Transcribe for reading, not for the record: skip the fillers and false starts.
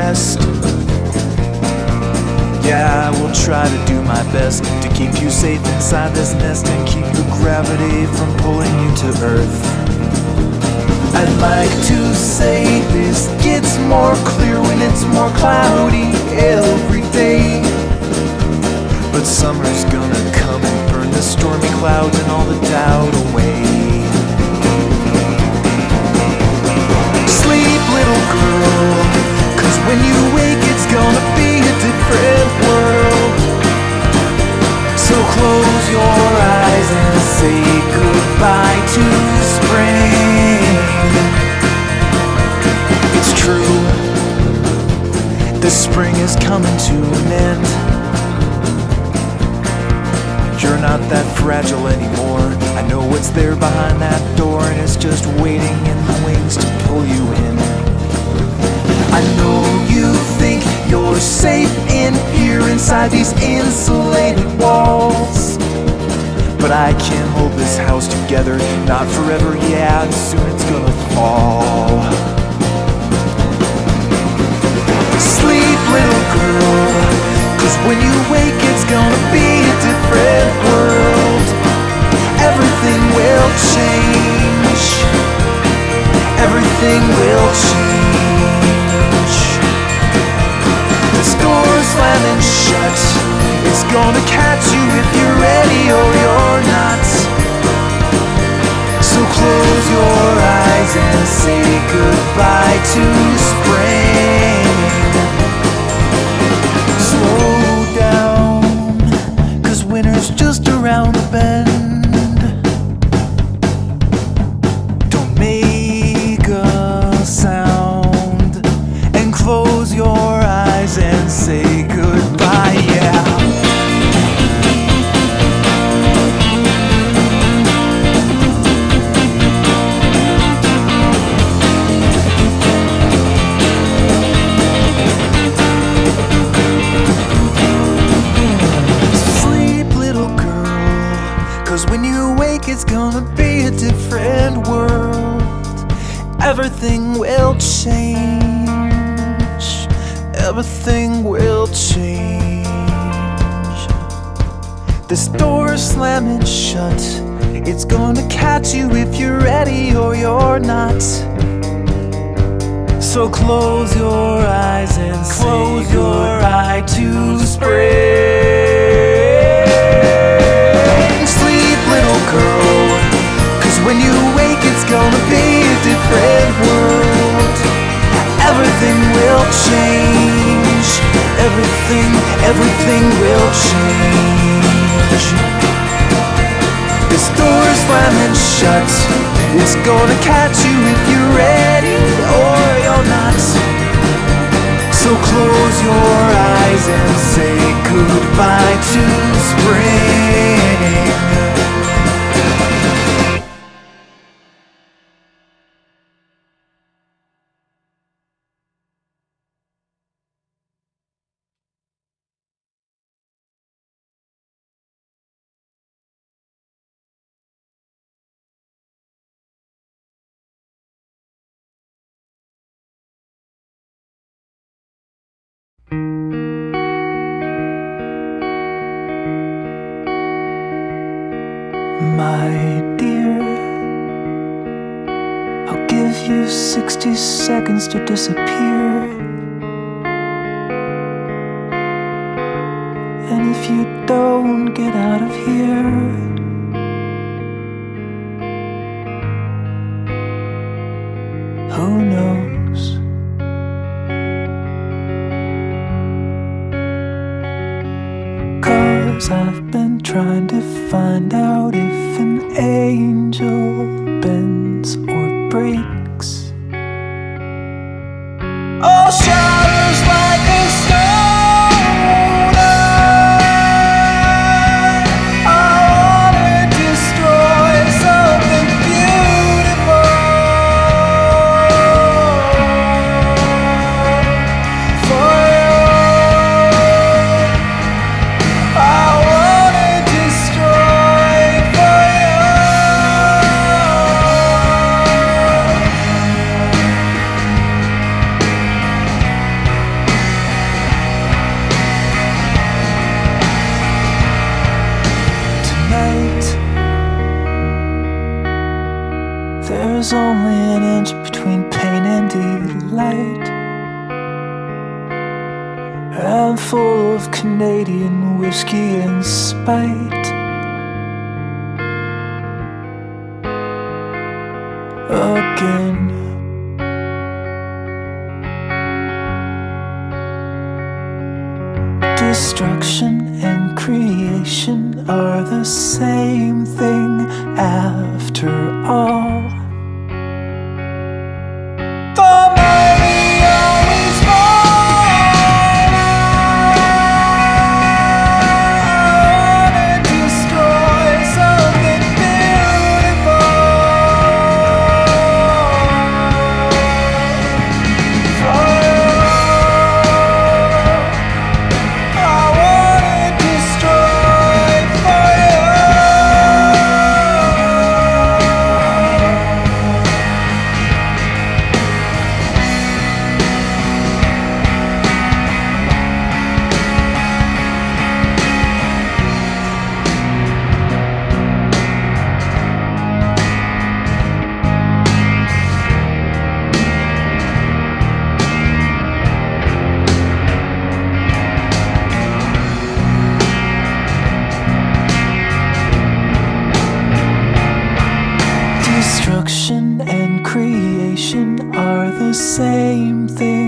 rest. Yeah, I will try to do my best to keep you safe inside this nest and keep the gravity from pulling you to earth. I'd like to say this gets more clear when it's more cloudy every day, but summer's gonna come and burn the stormy clouds and all the doubt away. Sleep, little girl, 'cause when you wake it's gonna be a different world. So close your eyes and say goodbye to spring. It's true, the spring is coming to an end. You're not that fragile anymore. I know what's there behind that door, and it's just waiting in the wings to pull you in. I know you think you're safe in here inside these insulated walls, but I can't hold this house together, not forever, yeah, and soon it's gonna fall. Sleep, little girl, 'cause when you wake it's gonna be a different world. Everything will change. Everything will change. This door's slamming shut. It's gonna catch you if you're ready or you're not. So close your eyes and say goodbye to spring. Slow down, 'cause winter's just around the bend. Don't make a sound, and close your eyes and say goodbye, yeah. When you wake it's gonna be a different world. Everything will change. Everything will change. This door's slamming shut. It's gonna catch you if you're ready or you're not. So close your eyes and close your eye to spring. Little girl, 'cause when you wake it's gonna be a different world. Everything will change. Everything will change. This door's slamming shut. It's gonna catch you if you're ready or you're not. So close your eyes and say goodbye to spring. My dear, I'll give you 60 seconds to disappear. And if you don't get out of here, who knows? I've been trying to find out if an angel bends or breaks. All shatters like a stoner. I wanna destroy something beautiful. There's only an inch between pain and delight. I'm full of Canadian whiskey and spite. Again. Destruction and creation are the same thing after all. Destruction and creation are the same thing.